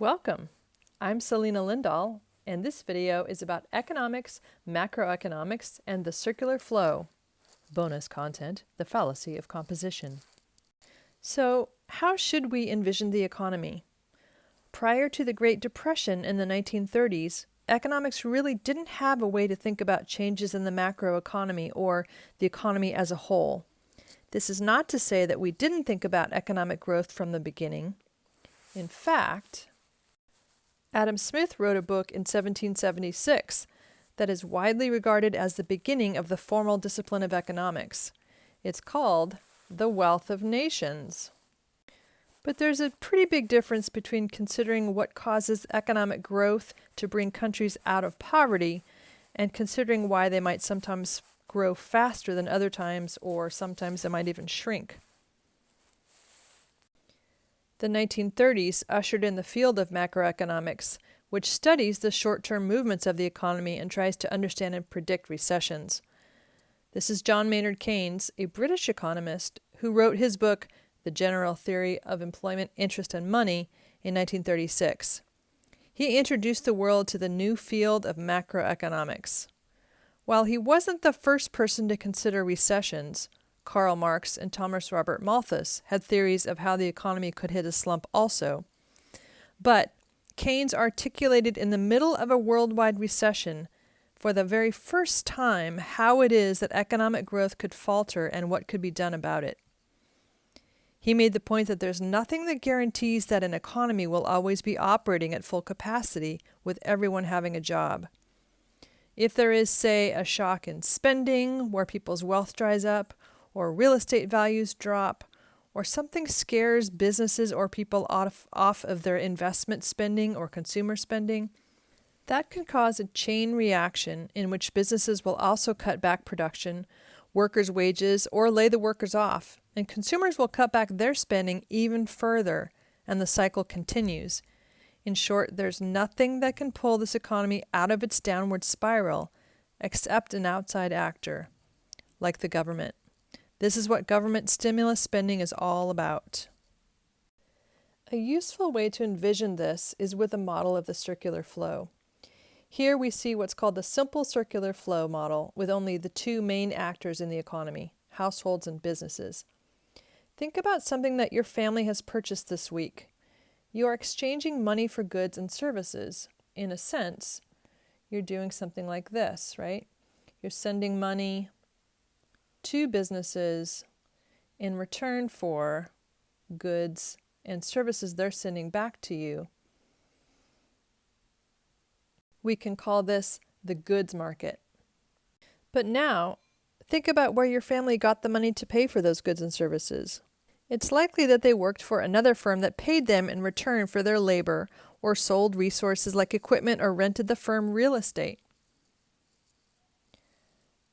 Welcome! I'm Selena Lindahl, and this video is about economics, macroeconomics, and the circular flow. Bonus content, the fallacy of composition. So, how should we envision the economy? Prior to the Great Depression in the 1930s, economics really didn't have a way to think about changes in the macroeconomy or the economy as a whole. This is not to say that we didn't think about economic growth from the beginning. In fact, Adam Smith wrote a book in 1776 that is widely regarded as the beginning of the formal discipline of economics. It's called The Wealth of Nations. But there's a pretty big difference between considering what causes economic growth to bring countries out of poverty and considering why they might sometimes grow faster than other times, or sometimes they might even shrink. The 1930s ushered in the field of macroeconomics, which studies the short-term movements of the economy and tries to understand and predict recessions. This is John Maynard Keynes, a British economist who wrote his book, The General Theory of Employment, Interest, and Money, in 1936. He introduced the world to the new field of macroeconomics. While he wasn't the first person to consider recessions, Karl Marx and Thomas Robert Malthus had theories of how the economy could hit a slump also. But Keynes articulated in the middle of a worldwide recession, for the very first time, how it is that economic growth could falter and what could be done about it. He made the point that there's nothing that guarantees that an economy will always be operating at full capacity with everyone having a job. If there is, say, a shock in spending where people's wealth dries up, or real estate values drop, or something scares businesses or people off of their investment spending or consumer spending, that can cause a chain reaction in which businesses will also cut back production, workers' wages, or lay the workers off, and consumers will cut back their spending even further, and the cycle continues. In short, there's nothing that can pull this economy out of its downward spiral except an outside actor, like the government. This is what government stimulus spending is all about. A useful way to envision this is with a model of the circular flow. Here we see what's called the simple circular flow model with only the two main actors in the economy, households and businesses. Think about something that your family has purchased this week. You are exchanging money for goods and services. In a sense, you're doing something like this, right? You're sending money to businesses in return for goods and services they're sending back to you. We can call this the goods market. But now, think about where your family got the money to pay for those goods and services. It's likely that they worked for another firm that paid them in return for their labor, or sold resources like equipment, or rented the firm real estate.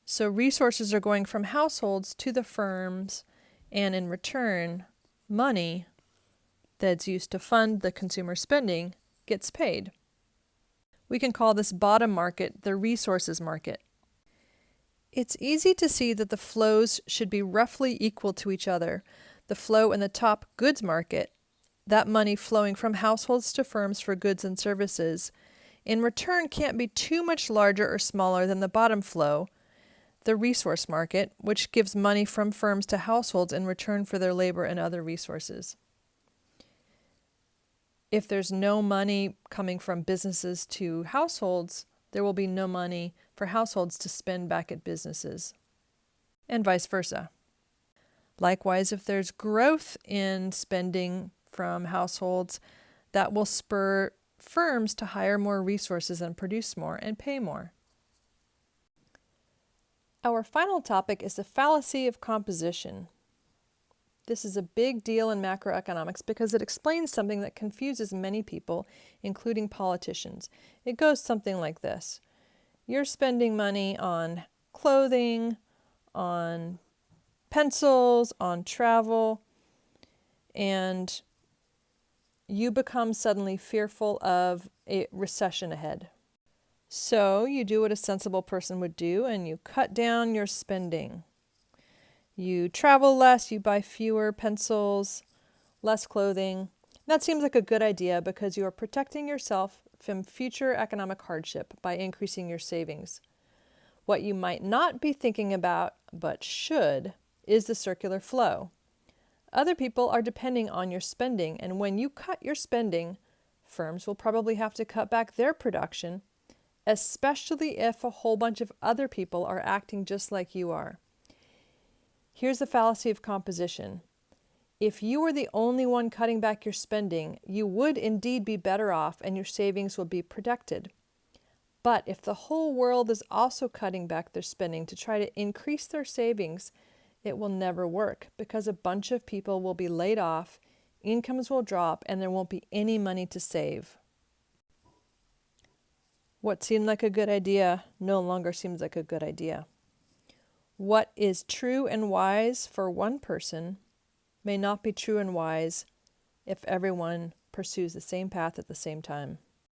So resources are going from households to the firms, and in return, money that's used to fund the consumer spending gets paid. We can call this bottom market the resources market. It's easy to see that the flows should be roughly equal to each other. The flow in the top goods market, that money flowing from households to firms for goods and services, in return can't be too much larger or smaller than the bottom flow, the resource market, which gives money from firms to households in return for their labor and other resources. If there's no money coming from businesses to households, there will be no money for households to spend back at businesses, and vice versa. Likewise, if there's growth in spending from households, that will spur firms to hire more resources and produce more and pay more. Our final topic is the fallacy of composition. This is a big deal in macroeconomics because it explains something that confuses many people, including politicians. It goes something like this. You're spending money on clothing, on pencils, on travel, and you become suddenly fearful of a recession ahead. So you do what a sensible person would do, and you cut down your spending. You travel less, you buy fewer pencils, less clothing, That seems like a good idea because you are protecting yourself from future economic hardship by increasing your savings. What you might not be thinking about, but should, is the circular flow. Other people are depending on your spending, and when you cut your spending, firms will probably have to cut back their production, especially if a whole bunch of other people are acting just like you are. Here's the fallacy of composition. If you were the only one cutting back your spending, you would indeed be better off and your savings would be protected. But if the whole world is also cutting back their spending to try to increase their savings, it will never work because a bunch of people will be laid off, incomes will drop, and there won't be any money to save. What seemed like a good idea no longer seems like a good idea. What is true and wise for one person may not be true and wise if everyone pursues the same path at the same time.